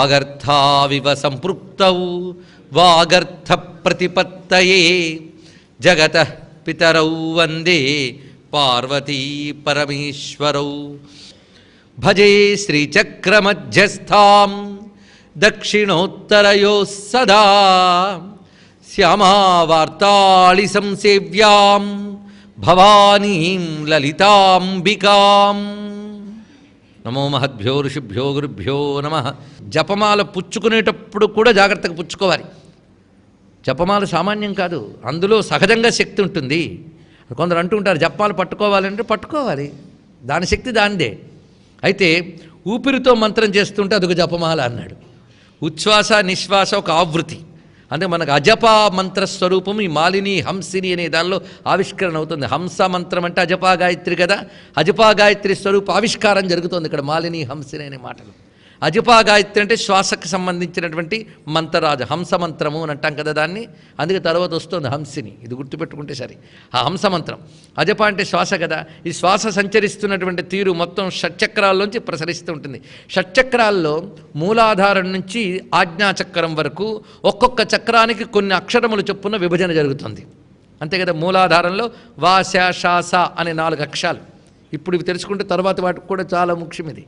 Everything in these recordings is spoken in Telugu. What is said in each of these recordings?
వాగర్థావివ సంపృక్తౌ వాగర్థ ప్రతిపత్తయే జగతః పితరౌ వందే పార్వతీ పరమేశ్వరౌ. భజే శ్రీచక్రమధ్యస్థాం దక్షిణోత్తరయోః సదా శ్యామావార్తాళి సంసేవ్యాం భవానీం లలితాంబికాం. నమో మహద్భ్యో ఋషిభ్యో గురుభ్యో నమః. జపమాల పుచ్చుకునేటప్పుడు కూడా జాగ్రత్తగా పుచ్చుకోవాలి. జపమాల సామాన్యం కాదు, అందులో సహజంగా శక్తి ఉంటుంది. కొందరు అంటూ ఉంటారు జపమాల పట్టుకోవాలంటే పట్టుకోవాలి, దాని శక్తి దానిదే. అయితే ఊపిరితో మంత్రం చేస్తుంటే అదొక జపమాల అన్నాడు. ఉచ్ఛ్వాస నిశ్వాస ఒక ఆవృత్తి. అంటే మనకు అజపా మంత్రస్వరూపం ఈ మాలిని హంసిని అనే దానిలో ఆవిష్కరణ అవుతుంది. హంస మంత్రం అంటే అజపా గాయత్రి కదా, అజపా గాయత్రి స్వరూప ఆవిష్కారం జరుగుతుంది ఇక్కడ మాలిని హంసిని అనే మాటలు. అజపా గాయత్రి అంటే శ్వాసకు సంబంధించినటువంటి మంత్రరాజు, హంస మంత్రము అని అంటాం కదా దాన్ని. అందుకే తర్వాత వస్తుంది హంసిని, ఇది గుర్తుపెట్టుకుంటే సరే. ఆ హంస మంత్రం, అజప అంటే శ్వాస కదా. ఈ శ్వాస సంచరిస్తున్నటువంటి తీరు మొత్తం షట్చక్రాల్లోంచి ప్రసరిస్తూ ఉంటుంది. షట్చక్రాల్లో మూలాధారం నుంచి ఆజ్ఞాచక్రం వరకు ఒక్కొక్క చక్రానికి కొన్ని అక్షరములు చొప్పున విభజన జరుగుతుంది. అంతే కదా. మూలాధారంలో వా శ ష స అనే 4 అక్షరాలు. ఇప్పుడు ఇవి తెలుసుకుంటే తర్వాత వాటికి కూడా చాలా ముఖ్యం ఇది.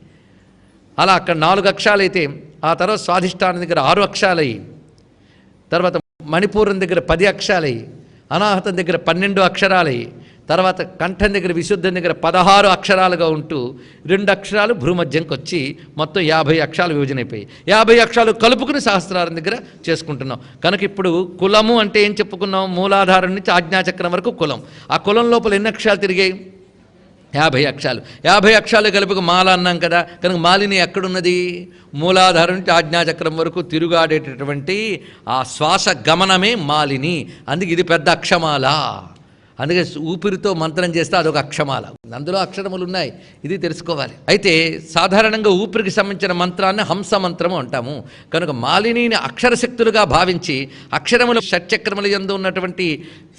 అలా అక్కడ 4 అక్షరాలు అయితే ఆ తర్వాత స్వాధిష్టానం దగ్గర 6 అక్షరాలయ్యి, తర్వాత మణిపూరం దగ్గర 10 అక్షరాలయ్యి, అనాహతం దగ్గర 12 అక్షరాలయ్యి, తర్వాత కంఠం దగ్గర విశుద్ధం దగ్గర 16 అక్షరాలుగా ఉంటూ 2 అక్షరాలు భ్రూమధ్యంకి వచ్చి మొత్తం 50 అక్షరాలు విభజన అయిపోయి 50 అక్షరాలు కలుపుకుని సహస్రారం దగ్గర చేసుకుంటున్నాం. కనుక ఇప్పుడు కులము అంటే ఏం చెప్పుకున్నాం? మూలాధారం నుంచి ఆజ్ఞాచక్రం వరకు కులం. ఆ కులం లోపల ఎన్ని అక్షరాలు తిరిగాయి? 50 అక్షరాలు. 50 అక్షరాలు కలిపి మాల అన్నాం కదా. కనుక మాలిని ఎక్కడున్నది? మూలాధారం నుంచి ఆజ్ఞాచక్రం వరకు తిరుగాడేటటువంటి ఆ శ్వాస గమనమే మాలిని. అందుకే ఇది పెద్ద అక్షమాల. అందుకే ఊపిరితో మంత్రం చేస్తే అదొక అక్షమాల. అందులో అక్షరములు ఉన్నాయి, ఇది తెలుసుకోవాలి. అయితే సాధారణంగా ఊపిరికి సంబంధించిన మంత్రాన్ని హంస మంత్రము అంటాము. కనుక మాలినిని అక్షరశక్తులుగా భావించి అక్షరములు షట్చక్రముల యందు ఉన్నటువంటి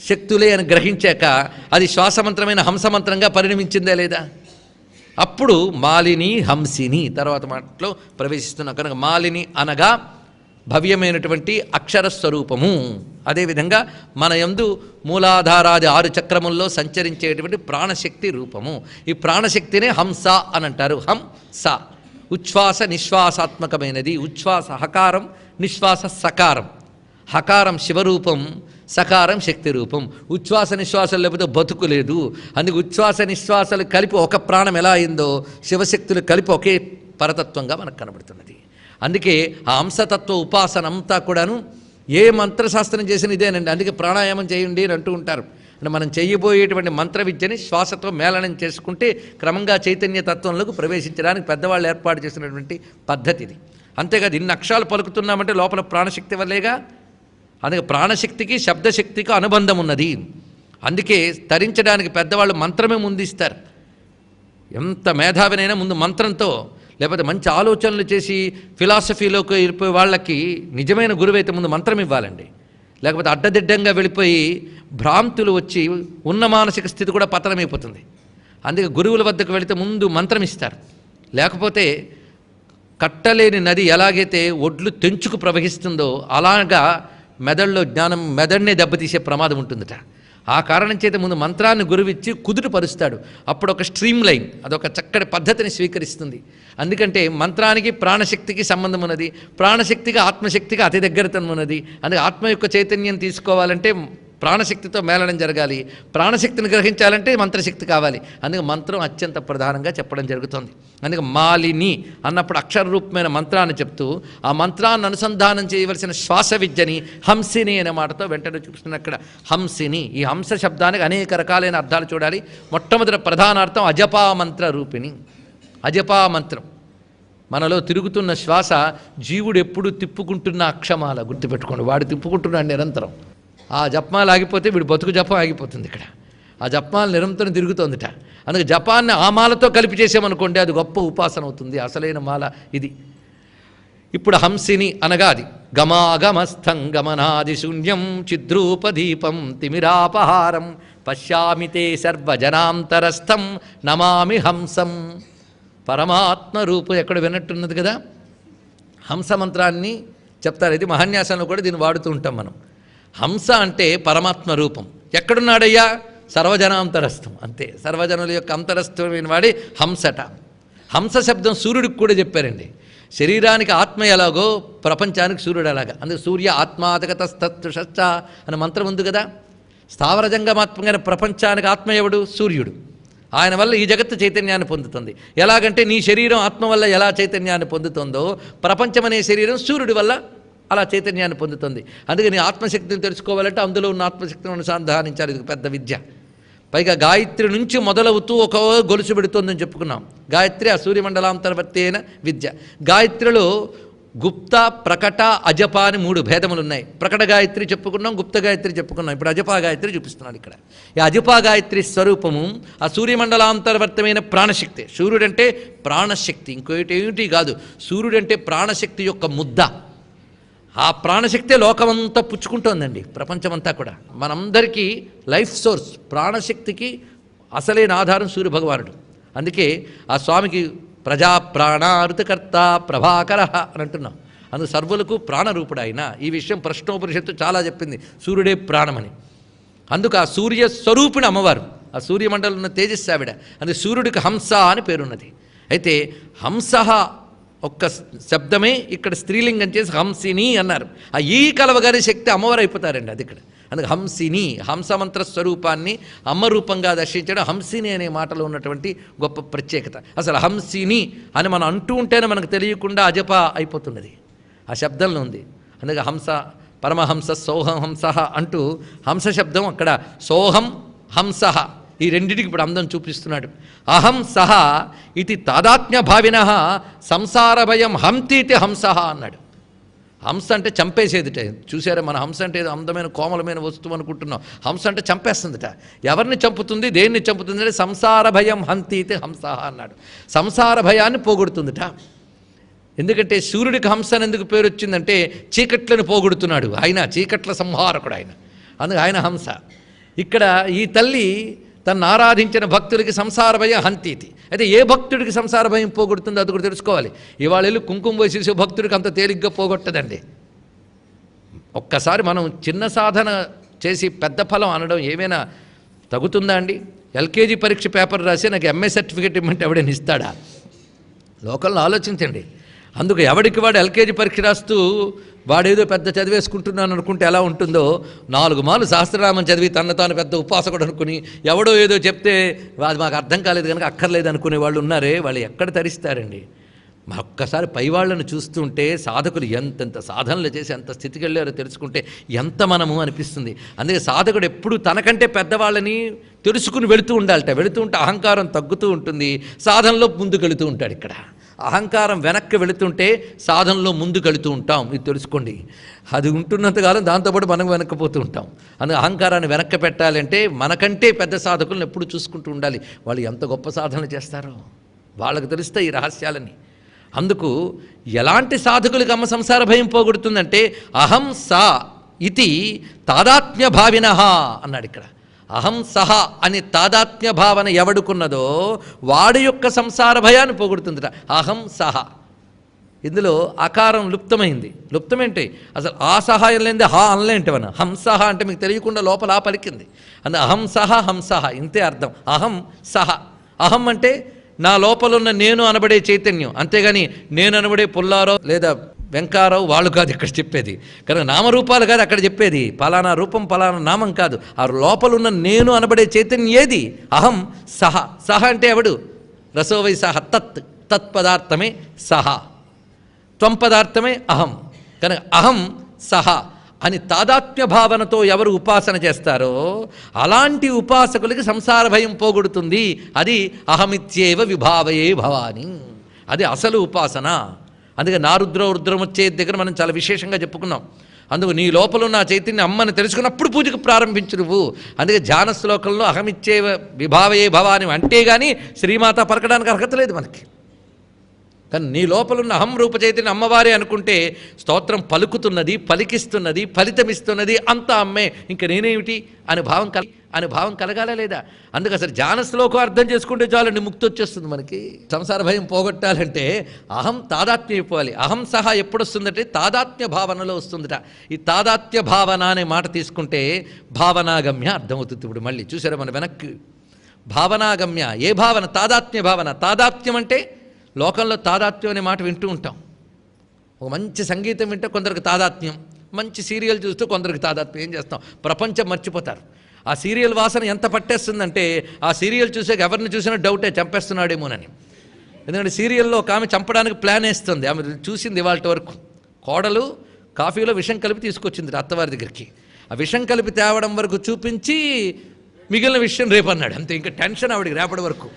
శక్తులే అని గ్రహించాక అది శ్వాసమంత్రమైన హంసమంత్రంగా పరిణమించిందే లేదా? అప్పుడు మాలిని హంసిని తర్వాత మాటలో ప్రవేశిస్తున్నాం. కనుక మాలిని అనగా భవ్యమైనటువంటి అక్షర స్వరూపము. అదేవిధంగా మన యందు మూలాధారాది 6 చక్రముల్లో సంచరించేటువంటి ప్రాణశక్తి రూపము. ఈ ప్రాణశక్తినే హంస అని అంటారు. హంస ఉచ్ఛ్వాస నిశ్వాసాత్మకమైనది. ఉచ్ఛ్వాస హకారం, నిశ్వాస సకారం. హకారం శివరూపం, సకారం శక్తి రూపం. ఉచ్ఛ్వాస నిశ్వాసాలు లేకపోతే బతుకు లేదు. అందుకే ఉచ్ఛ్వాస నిశ్వాసాలు కలిపి ఒక ప్రాణం ఎలా అయిందో శివశక్తులు కలిపి ఒకే పరతత్వంగా మనకు కనబడుతున్నది. అందుకే ఆ హంసతత్వ ఉపాసన అంతా కూడాను ఏ మంత్రశాస్త్రం చేసిన ఇదేనండి. అందుకే ప్రాణాయామం చేయండి అని అంటూ ఉంటారు. అంటే మనం చేయబోయేటువంటి మంత్ర విద్యని శ్వాసతో మేళనం చేసుకుంటే క్రమంగా చైతన్య తత్వంలోకి ప్రవేశించడానికి పెద్దవాళ్ళు ఏర్పాటు చేసినటువంటి పద్ధతి ఇది. అంతేకాదు ఇన్ని అక్షరాలు పలుకుతున్నామంటే లోపల ప్రాణశక్తి వల్లేగా. అందుకే ప్రాణశక్తికి శబ్దశక్తికి అనుబంధం ఉన్నది. అందుకే తరించడానికి పెద్దవాళ్ళు మంత్రమే ముందు ఇస్తారు. ఎంత మేధావినైనా ముందు మంత్రంతో, లేకపోతే మంచి ఆలోచనలు చేసి ఫిలాసఫీలోకి వెళ్ళిపోయే వాళ్ళకి నిజమైన గురువు అయితే ముందు మంత్రం ఇవ్వాలండి. లేకపోతే అడ్డదిడ్డంగా వెళ్ళిపోయి భ్రాంతులు వచ్చి ఉన్న మానసిక స్థితి కూడా పతనమైపోతుంది. అందుకే గురువుల వద్దకు వెళితే ముందు మంత్రం ఇస్తారు. లేకపోతే కట్టలేని నది ఎలాగైతే ఒడ్లు తెంచుకు ప్రవహిస్తుందో అలాగా మెదడులో జ్ఞానం మెదడునే దెబ్బతీసే ప్రమాదం ఉంటుందట. ఆ కారణం చేత ముందు మంత్రాన్ని గురువిచ్చి కుదుట పరుస్తాడు. అప్పుడు ఒక స్ట్రీమ్ లైన్, అదొక చక్కటి పద్ధతిని స్వీకరిస్తుంది. అందుకంటే మంత్రానికి ప్రాణశక్తికి సంబంధం ఉన్నది, ప్రాణశక్తికి ఆత్మశక్తికి అతి దగ్గరతనం ఉన్నది. అందుకే ఆత్మ యొక్క చైతన్యం తీసుకోవాలంటే ప్రాణశక్తితో మేళనం జరగాలి, ప్రాణశక్తిని గ్రహించాలంటే మంత్రశక్తి కావాలి. అందుకే మంత్రం అత్యంత ప్రధానంగా చెప్పడం జరుగుతుంది. అందుకే మాలిని అన్నప్పుడు అక్షర రూపమైన మంత్రాన్ని చెప్తూ ఆ మంత్రాన్ని అనుసంధానం చేయవలసిన శ్వాస విద్యని హంసిని అనే మాటతో వెంటనే చూపిస్తున్న అక్కడ హంసిని. ఈ హంస శబ్దానికి అనేక రకాలైన అర్థాలు చూడాలి. మొట్టమొదటి ప్రధానార్థం అజపా మంత్ర రూపిణి. అజపా మంత్రం మనలో తిరుగుతున్న శ్వాస జీవుడు ఎప్పుడు తిప్పుకుంటున్న అక్షమాల. గుర్తుపెట్టుకోండి, వాడు తిప్పుకుంటున్నాడు నిరంతరం. ఆ జపమాల ఆగిపోతే వీడు బతుకు జపం ఆగిపోతుంది. ఇక్కడ ఆ జపమాల నిరంతరం తిరుగుతోందిట. అందుకే జపాన్ని ఆ మాలతో కలిపి చేసామనుకోండి అది గొప్ప ఉపాసన అవుతుంది. అసలైన మాల ఇది. ఇప్పుడు హంసిని అనగా అది గమాగమస్థం గమనాది శూన్యం చిద్రూపదీపం తిమిరాపహారం పశ్యామితే సర్వజనాంతరస్థం నమామి హంసం. పరమాత్మ రూపు ఎక్కడ విన్నట్టున్నది కదా. హంస మంత్రాన్ని చెప్తారు. ఇది మహాన్యాసంలో కూడా దీన్ని వాడుతూ ఉంటాం మనం. హంస అంటే పరమాత్మ రూపం. ఎక్కడున్నాడయ్యా? సర్వజనాంతరస్థం. అంతే, సర్వజనుల యొక్క అంతరస్థమైన వాడి హంసట. హంస శబ్దం సూర్యుడికి కూడా చెప్పారండి. శరీరానికి ఆత్మ ఎలాగో ప్రపంచానికి సూర్యుడు అలాగా. అందుకే సూర్య ఆత్మాతగతస్తత్తుషశ్చ అనే మంత్రం ఉంది కదా. స్థావరజంగమాత్మకమైన ప్రపంచానికి ఆత్మ ఎవడు? సూర్యుడు. ఆయన వల్ల ఈ జగత్తు చైతన్యాన్ని పొందుతుంది. ఎలాగంటే నీ శరీరం ఆత్మ వల్ల ఎలా చైతన్యాన్ని పొందుతుందో ప్రపంచం అనే శరీరం సూర్యుడి వల్ల అలా చైతన్యాన్ని పొందుతుంది. అందుకే నీ ఆత్మశక్తిని తెలుసుకోవాలంటే అందులో ఉన్న ఆత్మశక్తిని అనుసంధానించాలి. ఇది పెద్ద విద్య. పైగా గాయత్రి నుంచి మొదలవుతూ ఒక గొలుసు పెడుతుందని చెప్పుకున్నాం. గాయత్రి ఆ సూర్యమండలాంతర్వర్తి అయిన విద్య. గాయత్రిలో గుప్త, ప్రకట, అజప అని 3 భేదములు ఉన్నాయి. ప్రకట గాయత్రి చెప్పుకున్నాం, గుప్త గాయత్రి చెప్పుకున్నాం. ఇప్పుడు అజపా గాయత్రి చూపిస్తున్నాడు ఇక్కడ. ఈ అజపా గాయత్రి స్వరూపము ఆ సూర్యమండలాంతర్వర్తమైన ప్రాణశక్తి. సూర్యుడంటే ప్రాణశక్తి, ఇంకోటి కాదు. సూర్యుడంటే ప్రాణశక్తి యొక్క ముద్ద. ఆ ప్రాణశక్తే లోకమంతా పుచ్చుకుంటోందండి, ప్రపంచమంతా కూడా. మనందరికీ లైఫ్ సోర్స్, ప్రాణశక్తికి అసలైన ఆధారం సూర్యభగవానుడు. అందుకే ఆ స్వామికి ప్రజాప్రాణారుతకర్త ప్రభాకర అని అంటున్నాం. అందుకు సర్వులకు ప్రాణరూపుడు ఆయన. ఈ విషయం ప్రశ్నోపనిషత్తు చాలా చెప్పింది, సూర్యుడే ప్రాణమని. అందుకు ఆ సూర్య స్వరూపిణి అమ్మవారు, ఆ సూర్యమండలం ఉన్న తేజస్సు ఆవిడ. అందుకే సూర్యుడికి హంస అని పేరున్నది. అయితే హంస ఒక్క శబ్దమే ఇక్కడ స్త్రీలింగం చేసి హంసిని అన్నారు. ఆ ఈ కలవగానే శక్తి అమ్మవారు అయిపోతారండి. అది ఇక్కడ. అందుకే హంసిని, హంసమంత్ర స్వరూపాన్ని అమ్మ రూపంగా దర్శించడం హంసిని అనే మాటలో ఉన్నటువంటి గొప్ప ప్రత్యేకత. అసలు హంసిని అని మనం అంటూ ఉంటేనే మనకు తెలియకుండా అజప అయిపోతున్నది, ఆ శబ్దంలో ఉంది. అందుకే హంస, పరమహంస, సోహం హంస అంటూ హంస శబ్దం అక్కడ సోహం హంస, ఈ రెండింటికి ఇప్పుడు అందం చూపిస్తున్నాడు. అహం సహ ఇది తాదాత్మ్య భావిన సంసార భయం హంతీతి హంస అన్నాడు. హంస అంటే చంపేసేదిట. చూసారా, మన హంస అంటే ఏదో అందమైన కోమలమైన వస్తువు అనుకుంటున్నాం. హంస అంటే చంపేస్తుందిట. ఎవరిని చంపుతుంది, దేన్ని చంపుతుంది అంటే సంసార భయం హంతీతి హంస అన్నాడు. సంసార భయాన్ని పోగొడుతుందిట. ఎందుకంటే సూర్యుడికి హంస అని ఎందుకు పేరు వచ్చిందంటే చీకట్లను పోగొడుతున్నాడు ఆయన, చీకట్ల సంహారకుడు ఆయన. అందుకు ఆయన హంస. ఇక్కడ ఈ తల్లి తను ఆరాధించిన భక్తుడికి సంసార భయం హంతీతి. అయితే ఏ భక్తుడికి సంసార భయం పోగొడుతుందో అది కూడా తెలుసుకోవాలి. ఇవాళ వెళ్ళి కుంకుమ వేసేసే భక్తుడికి అంత తేలిగ్గా పోగొట్టదండి. ఒక్కసారి మనం చిన్న సాధన చేసి పెద్ద ఫలం అనడం ఏమైనా తగ్గుతుందా అండి? ఎల్కేజీ పరీక్ష పేపర్ రాసి నాకు ఎంఏ సర్టిఫికేట్ ఇవ్వమంటే ఎవడైనా ఇస్తాడా? లోకల్లో ఆలోచించండి. అందుకు ఎవడికి వాడు ఎల్కేజీ పరీక్ష రాస్తూ వాడేదో పెద్ద చదివేసుకుంటున్నాను అనుకుంటే ఎలా ఉంటుందో, 4 మార్లు సహస్రనామం చదివి తన తాను పెద్ద ఉపాసకుడు అనుకుని ఎవడో ఏదో చెప్తే అది మాకు అర్థం కాలేదు కనుక అక్కర్లేదు అనుకునే వాళ్ళు ఉన్నారే, వాళ్ళు ఎక్కడ తరిస్తారండి? ఒక్కసారి పైవాళ్ళను చూస్తుంటే సాధకులు ఎంతెంత సాధనలు చేసి ఎంత స్థితికి వెళ్ళారో తెలుసుకుంటే ఎంత మనము అనిపిస్తుంది. అందుకే సాధకుడు ఎప్పుడు తనకంటే పెద్దవాళ్ళని తెలుసుకుని వెళుతూ ఉండాలట. వెళుతూ ఉంటే అహంకారం తగ్గుతూ ఉంటుంది, సాధనలో ముందుకెళుతూ ఉంటాడు. ఇక్కడ అహంకారం వెనక్కి వెళుతుంటే సాధనలో ముందుకెళుతూ ఉంటాం, ఇది తెలుసుకోండి. అది ఉంటున్నంతకాలం దాంతోపాటు మనం వెనక్కిపోతూ ఉంటాం. అందుకే అహంకారాన్ని వెనక్కి పెట్టాలంటే మనకంటే పెద్ద సాధకులను ఎప్పుడు చూసుకుంటూ ఉండాలి. వాళ్ళు ఎంత గొప్ప సాధనలు చేస్తారో వాళ్ళకు తెలుస్తాయి ఈ రహస్యాలని. అందుకు ఎలాంటి సాధకులకు అమ్మ సంసార భయం పోగొడుతుందంటే అహం సా ఇది తాదాత్మ్య భావిన అన్నాడు ఇక్కడ. అహం సహ అని తాదాత్మ్య భావన ఎవడుకున్నదో వాడి యొక్క సంసార భయాన్ని పోగొడుతుందిట. అహం సహ, ఇందులో ఆకారం లుప్తమైంది. లుప్తమేంటి? అసలు ఆ సహాయం లేనిది హా అనలేంటివన. హంసహ అంటే మీకు తెలియకుండా లోపల పలికింది. అందు అహం సహ హంసహ, ఇంతే అర్థం. అహం సహ, అహం అంటే నా లోపలున్న నేను అనబడే చైతన్యం, అంతేగాని నేను అనబడే పుల్లారో లేదా వెంకారావు వాళ్ళు కాదు ఇక్కడ చెప్పేది. కనుక నామరూపాలు కాదు అక్కడ చెప్పేది. పలానా రూపం పలానా నామం కాదు. ఆ లోపలున్న నేను అనబడే చైతన్యం ఏది? అహం సహ. సహ అంటే ఎవడు? రసోవై సహ తత్, తత్పదార్థమే సహ, త్వం పదార్థమే అహం. కనుక అహం సహ అని తాదాత్మ్య భావనతో ఎవరు ఉపాసన చేస్తారో అలాంటి ఉపాసకులకి సంసార భయం పోగొడుతుంది. అది అహమిత్యేవ విభావయే భవాని, అది అసలు ఉపాసన. అందుకే నారుద్రో రుద్రమొచ్చే దగ్గర మనం చాలా విశేషంగా చెప్పుకున్నాం. అందుకు నీ లోపల ఉన్న చైతన్యం అమ్మని తెలుసుకున్నప్పుడు పూజకు ప్రారంభించు నువ్వు. అందుకే ధ్యాన శ్లోకంలో అహమిచ్చేవ విభావయే భవాని అంటే కానీ శ్రీమాత పలకడానికి అర్హత లేదు మనకి. కానీ నీ లోపలున్న అహం రూప చైతన్యం అమ్మవారే అనుకుంటే స్తోత్రం పలుకుతున్నది, పలికిస్తున్నది, ఫలితమిస్తున్నది, అంతా అమ్మే, ఇంక నేనేమిటి అని భావం కలగాల లేదా? అందుకు అసలు ధ్యాన శ్లోకం అర్థం చేసుకుంటే చాలండి, ముక్తి వచ్చేస్తుంది మనకి. సంసార భయం పోగొట్టాలంటే అహం తాదాత్మ్యం అయిపోవాలి. అహం సహా ఎప్పుడు వస్తుందంటే తాదాత్మ్య భావనలో వస్తుందట. ఈ తాదాత్మ్య భావన అనే మాట తీసుకుంటే భావనాగమ్య అర్థమవుతుంది. ఇప్పుడు మళ్ళీ చూసారా మన వెనక్కి, భావనాగమ్య ఏ భావన? తాదాత్మ్య భావన. తాదాత్మ్యం అంటే లోకంలో తాదాత్మ్యం అనే మాట వింటూ ఉంటాం. ఒక మంచి సంగీతం వింటే కొందరికి తాదాత్మ్యం, మంచి సీరియల్ చూస్తూ కొందరికి తాదాత్మ్యం. ఏం చేస్తాం, ప్రపంచం మర్చిపోతారు. ఆ సీరియల్ వాసన ఎంత పట్టేస్తుందంటే ఆ సీరియల్ చూసే ఎవరిని చూసినా డౌటే, చంపేస్తున్నాడేమోనని. ఎందుకంటే సీరియల్లో ఒక ఆమె చంపడానికి ప్లాన్ వేస్తుంది. ఆమె చూసింది ఇవాళ వరకు, కోడలు కాఫీలో విషం కలిపి తీసుకొచ్చింది అత్తవారి దగ్గరికి. ఆ విషం కలిపి తేవడం వరకు చూపించి మిగిలిన విషయం రేపు అన్నాడు. అంతే, ఇంకా టెన్షన్ ఆవిడికి రేపటి వరకు.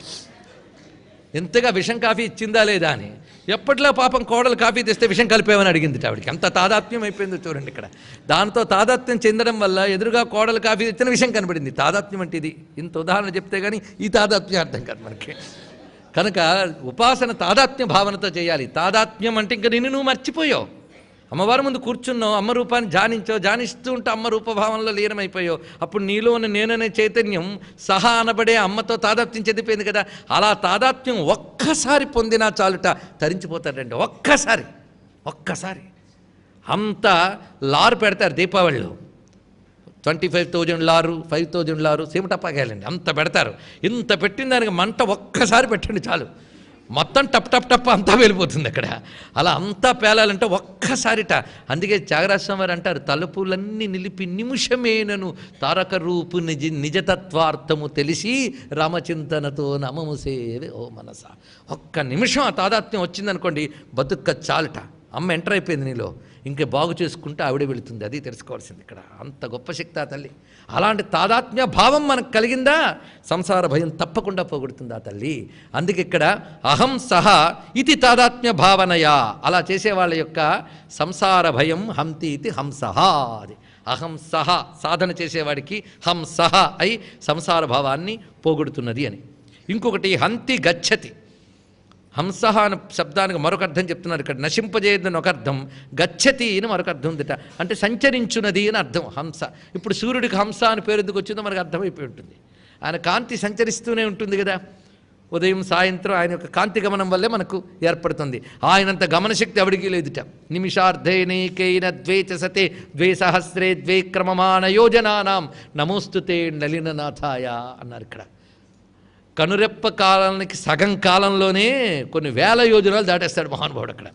ఎంతగా విషం కాఫీ ఇచ్చిందా లేదా అని. ఎప్పట్లో పాపం కోడలు కాఫీ తెస్తే విషం కలిపేమని అడిగింది ఆవిడికి. అంత తాదాత్మ్యం అయిపోయింది చూడండి ఇక్కడ. దాంతో తాదాత్మ్యం చెందడం వల్ల ఎదురుగా కోడలు కాఫీ తెచ్చిన విషం కనబడింది. తాదాత్మ్యం అంటే ఇది. ఇంత ఉదాహరణ చెప్తే కానీ ఈ తాదాత్మ్యం అర్థం కాదు మనకి. కనుక ఉపాసన తాదాత్మ్య భావనతో చేయాలి. తాదాత్మ్యం అంటే ఇంకా నిన్ను నువ్వు మర్చిపోయావు. అమ్మవారి ముందు కూర్చున్నావు, అమ్మ రూపాన్ని ధ్యానిస్తూ ఉంటే అమ్మ రూపభావంలో లీనమైపోయావు. అప్పుడు నీలో ఉన్న నేననే చైతన్యం సహా అనబడే అమ్మతో తాదాత్మ్యం చెందిపోయింది కదా. అలా తాదాత్మ్యం ఒక్కసారి పొందినా చాలుట తరించిపోతాడండి. ఒక్కసారి అంత లారు పెడతారు దీపావళిలో. 25,000 లారు, 5,000 లారు, సీమటప్పాగాలండి అంత పెడతారు. ఇంత పెట్టిన దానికి మంట ఒక్కసారి పెట్టండి చాలు, మొత్తం టప్ టప్ టప్ అంతా వెళ్ళిపోతుంది అక్కడ. అలా అంతా పేలాలంటే ఒక్కసారిట. అందుకే త్యాగరాజస్వామి వారు అంటారు, తలుపులన్నీ నిలిపి నిమిషమేనను తారక రూపు నిజతత్వార్థము తెలిసి రామచింతనతో నమము సేవే ఓ మనస. ఒక్క నిమిషం ఆ తాదాత్మ్యం వచ్చిందనుకోండి, బతుక్క చాలుట. అమ్మ ఎంటర్ అయిపోయింది నీలో, ఇంకే బాగు చేసుకుంటే ఆవిడే వెళుతుంది. అది తెలుసుకోవాల్సింది ఇక్కడ. అంత గొప్ప శక్తి ఆ తల్లి. అలాంటి తాదాత్మ్య భావం మనకు కలిగిందా, సంసార భయం తప్పకుండా పోగొడుతుంది ఆ తల్లి. అందుకే ఇక్కడ అహం సహా ఇది తాదాత్మ్య భావనయా. అలా చేసేవాళ్ళ యొక్క సంసార భయం హంతి ఇది హంసహ. అది అహం సహ సాధన చేసేవాడికి హంసహ అయి సంసార భావాన్ని పోగొడుతున్నది అని. ఇంకొకటి హంతి గచ్చతి. హంసహ అనే శబ్దానికి మరొక అర్థం చెప్తున్నారు ఇక్కడ. నశింపజేయదని ఒక అర్థం, గచ్చతి అని మరొక అర్థం ఉందిట. అంటే సంచరించున్నది అని అర్థం హంస. ఇప్పుడు సూర్యుడికి హంస అని పేరు ఎందుకు వచ్చిందో మనకు అర్థమైపోయి ఉంటుంది. ఆయన కాంతి సంచరిస్తూనే ఉంటుంది కదా, ఉదయం సాయంత్రం ఆయన యొక్క కాంతి గమనం వల్లే మనకు ఏర్పడుతుంది. ఆయనంత గమనశక్తి ఎవడికి లేదుట. నిమిషార్ధేనైకైన ద్వేచసతే ద్వే సహస్రే ద్వే క్రమమాణ యోజనానాం నమోస్తుతే నలిననాథాయ అన్నారు ఇక్కడ. కనురెప్ప కాలానికి సగం కాలంలోనే కొన్ని వేల యోజనాలు దాటేస్తాడు మహానుభావుడు అక్కడ.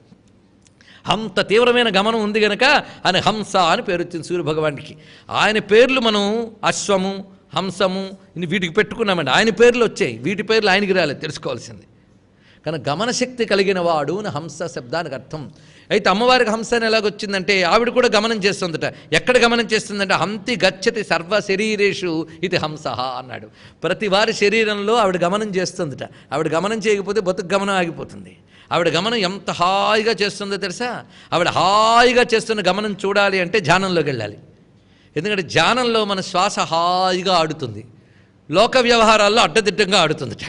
అంత తీవ్రమైన గమనం ఉంది గనక ఆయన హంస అని పేరు వచ్చింది సూర్యభగవానికి. ఆయన పేర్లు మనం అశ్వము, హంసము వీటికి పెట్టుకున్నామండి. ఆయన పేర్లు వచ్చాయి, వీటి పేర్లు ఆయనకి రాలేదు, తెలుసుకోవాల్సింది. కానీ గమనశక్తి కలిగిన వాడు అని హంస శబ్దానికి అర్థం. అయితే అమ్మవారికి హంస అని ఎలాగొచ్చిందంటే ఆవిడ కూడా గమనం చేస్తుందట. ఎక్కడ గమనం చేస్తుందంటే హంతి గచ్చతి సర్వ శరీరేషు ఇది హంస అన్నాడు. ప్రతి వారి శరీరంలో ఆవిడ గమనం చేస్తుందట. ఆవిడ గమనం చేయకపోతే బతుకు గమనం ఆగిపోతుంది. ఆవిడ గమనం ఎంత హాయిగా చేస్తుందో తెలుసా. ఆవిడ హాయిగా చేస్తున్న గమనం చూడాలి అంటే ధ్యానంలోకి వెళ్ళాలి. ఎందుకంటే ధ్యానంలో మన శ్వాస హాయిగా ఆడుతుంది, లోక వ్యవహారాల్లో అడ్డదిడ్డంగా ఆడుతుందట.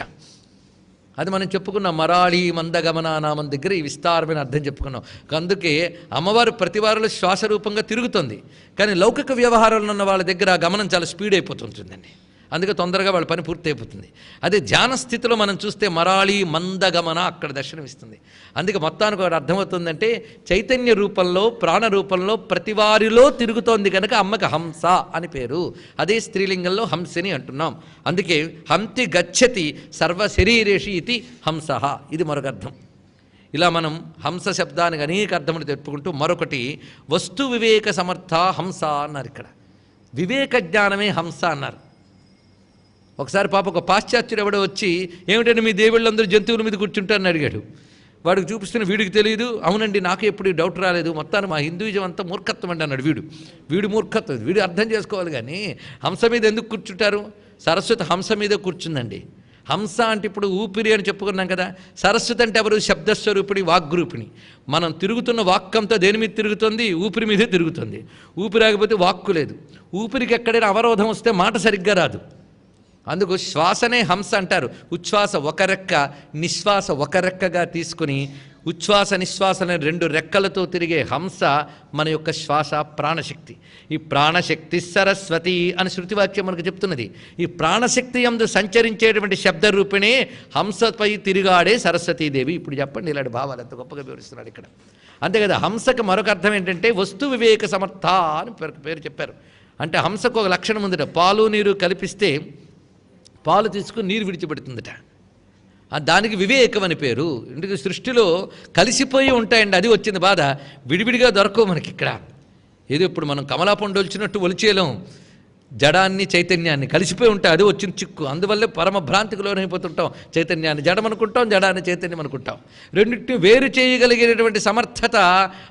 అది మనం చెప్పుకున్నాం మరాళీ మందగమనానామం దగ్గర ఈ విస్తారమైన అర్థం చెప్పుకున్నాం. అందుకే అమ్మవారు ప్రతివారిలో శ్వాసరూపంగా తిరుగుతుంది. కానీ లౌకిక వ్యవహారాలు ఉన్న వాళ్ళ దగ్గర ఆ గమనం చాలా స్పీడ్ అయిపోతుంటుందండి. అందుకే తొందరగా వాళ్ళ పని పూర్తి అయిపోతుంది. అదే ధ్యాన స్థితిలో మనం చూస్తే మరాళీ మందగమన అక్కడ దర్శనమిస్తుంది. అందుకే మొత్తానికి ఒకటి అర్థమవుతుందంటే చైతన్య రూపంలో ప్రాణ రూపంలో ప్రతివారిలో తిరుగుతోంది కనుక అమ్మకి హంస అని పేరు. అదే స్త్రీలింగంలో హంసని అంటున్నాం. అందుకే హంతి గచ్చతి సర్వ శరీరేషి ఇది హంస. ఇది మరొక అర్థం. ఇలా మనం హంస శబ్దానికి అనేక అర్థములు చెప్పుకుంటూ మరొకటి వస్తు వివేక సమర్థ హంస అన్నారు. ఇక్కడ వివేక జ్ఞానమే హంస అన్నారు. ఒకసారి పాప ఒక పాశ్చాత్యుడు ఎవడో వచ్చి ఏమిటంటే మీ దేవుళ్ళందరూ జంతువుల మీద కూర్చుంటారని అడిగాడు. వాడికి చూపిస్తున్న వీడికి తెలియదు. అవునండి నాకు ఎప్పుడు డౌట్ రాలేదు, మొత్తాన్ని మా హిందూయిజం అంతా మూర్ఖత్వం అండి అన్నాడు. వీడు మూర్ఖత్వం, వీడు అర్థం చేసుకోవాలి. కానీ హంస మీద ఎందుకు కూర్చుంటారు? సరస్వతి హంస మీద కూర్చుందండి. హంస అంటే ఇప్పుడు ఊపిరి అని చెప్పుకున్నాం కదా. సరస్వతి అంటే ఎవరు? శబ్దస్వరూపిణి, వాగ్రూపిణి. మనం తిరుగుతున్న వాక్కంతా దేని మీద తిరుగుతుంది? ఊపిరి మీదే తిరుగుతుంది. ఊపిరి ఆగిపోతే వాక్కు లేదు. ఊపిరికి ఎక్కడైనా అవరోధం వస్తే మాట సరిగ్గా రాదు. అందుకు శ్వాసనే హంస అంటారు. ఉచ్ఛ్వాస ఒక రెక్క, నిశ్వాస ఒక రెక్కగా తీసుకుని ఉచ్ఛ్వాస నిశ్వాస అనే 2 రెక్కలతో తిరిగే హంస మన యొక్క శ్వాస ప్రాణశక్తి. ఈ ప్రాణశక్తి సరస్వతి అని శృతివాక్యం మనకు చెప్తున్నది. ఈ ప్రాణశక్తి యందు సంచరించేటువంటి శబ్దరూపిణే హంసపై తిరిగాడే సరస్వతీదేవి. ఇప్పుడు చెప్పండి, ఇలాంటి భావాలు ఎంత గొప్పగా వివరిస్తున్నాడు ఇక్కడ. అంతే కదా, హంసకు మరొక అర్థం ఏంటంటే వస్తు వివేక సమర్థ అని పేరు చెప్పారు. అంటే హంసకు ఒక లక్షణం ఉందట, పాలు నీరు కలిపిస్తే పాలు తీసుకుని నీరు విడిచిపెడుతుందట. దానికి వివేకం అని పేరు. ఎందుకు సృష్టిలో కలిసిపోయి ఉంటాయండి, అది వచ్చింది బాధ. విడివిడిగా దొరకవు మనకి ఇక్కడ. ఏదో ఇప్పుడు మనం కమలాపండు ఒలిచినట్టు ఒలిచేయలేం, జడాన్ని చైతన్యాన్ని కలిసిపోయి ఉంటాయి, అది వచ్చిన చిక్కు. అందువల్లే పరమభ్రాంతికి లోనైపోతుంటాం. చైతన్యాన్ని జడం అనుకుంటాం, జడాన్ని చైతన్యం అనుకుంటాం. రెండింటిని వేరు చేయగలిగేటువంటి సమర్థత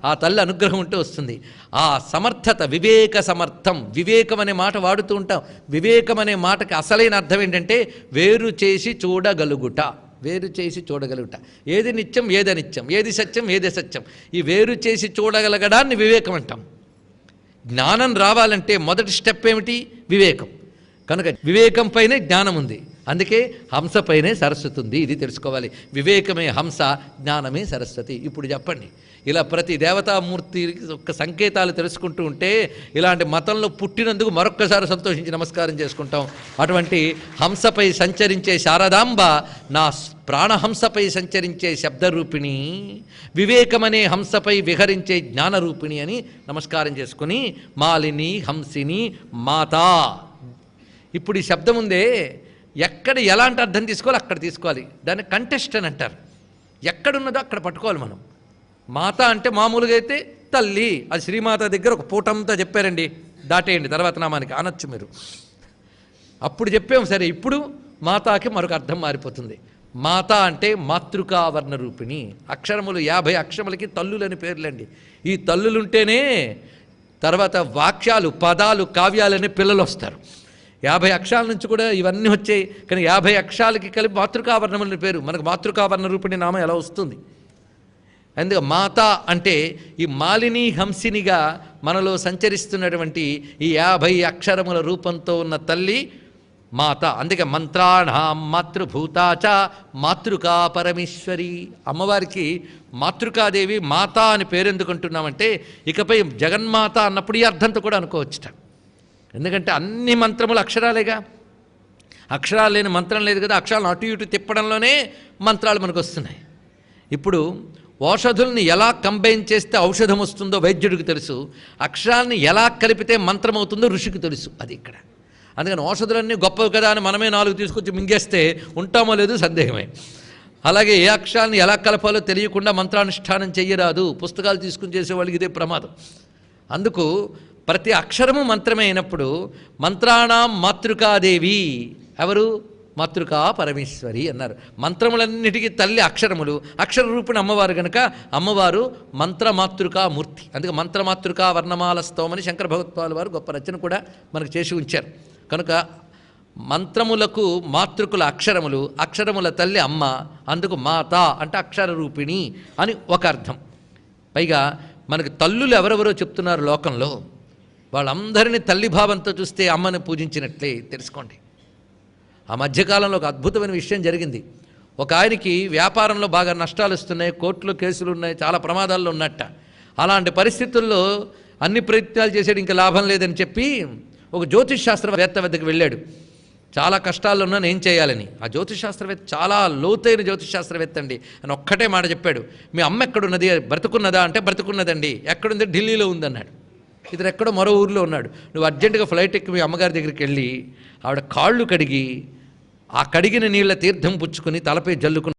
ఆ తల్లి అనుగ్రహం ఉంటే వస్తుంది. ఆ సమర్థత వివేక సమర్థం. వివేకం అనే మాట వాడుతూ ఉంటాం. వివేకం అనే మాటకి అసలైన అర్థం ఏంటంటే వేరు చేసి చూడగలుగుట. వేరు చేసి చూడగలుగుట. ఏది నిత్యం, ఏది అనిత్యం, ఏది సత్యం, ఏది అసత్యం, ఈ వేరు చేసి చూడగలగడాన్ని వివేకం అంటాం. జ్ఞానం రావాలంటే మొదటి స్టెప్ ఏమిటి? వివేకం. కనుక వివేకం పైనే జ్ఞానం ఉంది. అందుకే హంసపైనే సరస్వతి ఉంది. ఇది తెలుసుకోవాలి. వివేకమే హంస, జ్ఞానమే సరస్వతి. ఇప్పుడు చెప్పండి, ఇలా ప్రతి దేవతామూర్తికి ఒక సంకేతాలు తెలుసుకుంటూ ఉంటే ఇలాంటి మతంలో పుట్టినందుకు మరొక్కసారి సంతోషించి నమస్కారం చేసుకుంటాం. అటువంటి హంసపై సంచరించే శారదాంబ నా ప్రాణహంసపై సంచరించే శబ్దరూపిణి, వివేకమనే హంసపై విహరించే జ్ఞానరూపిణి అని నమస్కారం చేసుకుని మాలిని హంసిని మాతా. ఇప్పుడు ఈ శబ్దం ఉందే, ఎక్కడ ఎలాంటి అర్థం తీసుకోవాలి అక్కడ తీసుకోవాలి. దాన్ని కంటెస్ట్ అని అంటారు. ఎక్కడున్నదో అక్కడ పట్టుకోవాలి మనం. మాత అంటే మామూలుగా అయితే తల్లి, అది శ్రీమాత దగ్గర ఒక పూటంతా చెప్పారండి, దాటేయండి తర్వాత నామానికి అనొచ్చు మీరు. అప్పుడు చెప్పాము సరే. ఇప్పుడు మాతాకి మరొక అర్థం మారిపోతుంది. మాత అంటే మాతృకావర్ణ రూపిణి. అక్షరములు 50 అక్షరములకి తల్లులని పేర్లండి. ఈ తల్లులుంటేనే తర్వాత వాక్యాలు, పదాలు, కావ్యాలనే పిల్లలు వస్తారు. 50 అక్షరాల నుంచి కూడా ఇవన్నీ వచ్చాయి. కానీ 50 అక్షరాలకి కలిపి మాతృకావర్ణములని పేరు. మనకు మాతృకావర్ణ రూపిణి నామం ఎలా వస్తుంది? అందుకే మాత అంటే ఈ మాలిని హంసినిగా మనలో సంచరిస్తున్నటువంటి ఈ 50 అక్షరముల రూపంతో ఉన్న తల్లి మాత. అందుకే మంత్రాణం మాతృభూతాచ మాతృకా పరమేశ్వరి. అమ్మవారికి మాతృకాదేవి మాత అని పేరెందుకు అంటున్నామంటే ఇకపై జగన్మాత అన్నప్పుడు ఈ అర్థంతో కూడా అనుకోవచ్చుట. ఎందుకంటే అన్ని మంత్రములు అక్షరాలేగా. అక్షరాలు లేని మంత్రం లేదు కదా. అక్షరాలను అటు ఇటు తిప్పడంలోనే మంత్రాలు మనకు వస్తున్నాయి. ఇప్పుడు ఔషధుల్ని ఎలా కంబైన్ చేస్తే ఔషధం వస్తుందో వైద్యుడికి తెలుసు. అక్షరాలని ఎలా కలిపితే మంత్రం అవుతుందో ఋషికి తెలుసు. అది ఇక్కడ. అందుకని ఔషధులన్నీ గొప్పవి కదా అని మనమే 4 తీసుకొచ్చి మింగేస్తే ఉంటామో లేదు సందేహమే. అలాగే ఏ అక్షరాన్ని ఎలా కలపాలో తెలియకుండా మంత్రానుష్ఠానం చెయ్యరాదు. పుస్తకాలు తీసుకుని చేసేవాళ్ళకి ఇదే ప్రమాదం. అందుకు ప్రతి అక్షరము మంత్రమే అయినప్పుడు మంత్రాణం మాతృకాదేవి ఎవరు? మాతృకా పరమేశ్వరి అన్నారు. మంత్రములన్నిటికీ తల్లి అక్షరములు, అక్షర రూపిణి అమ్మవారు కనుక అమ్మవారు మంత్రమాతృకా మూర్తి. అందుకే మంత్రమాతృకా వర్ణమాల స్తోమని శంకర భగవత్పాదుల వారు గొప్ప రచన కూడా మనకు చేసి ఉంచారు. కనుక మంత్రములకు మాతృకుల అక్షరములు, అక్షరముల తల్లి అమ్మ. అందుకు మాత అంటే అక్షర రూపిణి అని ఒక అర్థం. పైగా మనకు తల్లులు ఎవరెవరో చెప్తున్నారు లోకంలో. వాళ్ళందరినీ తల్లిభావంతో చూస్తే అమ్మని పూజించినట్లే తెలుసుకోండి. ఆ మధ్యకాలంలో ఒక అద్భుతమైన విషయం జరిగింది. ఒక ఆయనకి వ్యాపారంలో బాగా నష్టాలు వస్తున్నాయి, కోర్టులో కేసులు ఉన్నాయి, చాలా ప్రమాదాల్లో ఉన్నట్ట. అలాంటి పరిస్థితుల్లో అన్ని ప్రయత్నాలు చేసాడు, ఇంకా లాభం లేదని చెప్పి ఒక జ్యోతిష్ శాస్త్రవేత్త వద్దకు వెళ్ళాడు. చాలా కష్టాల్లో ఉన్నాను, ఏం చేయాలని. ఆ జ్యోతిష్ శాస్త్రవేత్త చాలా లోతైన జ్యోతిష్ శాస్త్రవేత్త అండి. అని ఒక్కటే మాట చెప్పాడు, మీ అమ్మ ఎక్కడున్నది? బ్రతుకున్నదా అంటే బ్రతుకున్నదండి. ఎక్కడుంది? ఢిల్లీలో ఉందన్నాడు. ఇతను ఎక్కడో మరో ఊరిలో ఉన్నాడు. నువ్వు అర్జెంటుగా ఫ్లైట్ ఎక్కి మీ అమ్మగారి దగ్గరికి వెళ్ళి ఆవిడ కాళ్ళు కడిగి ఆ కడిగిన నీళ్ళ తీర్థం పుచ్చుకొని తలపై జల్లుకుని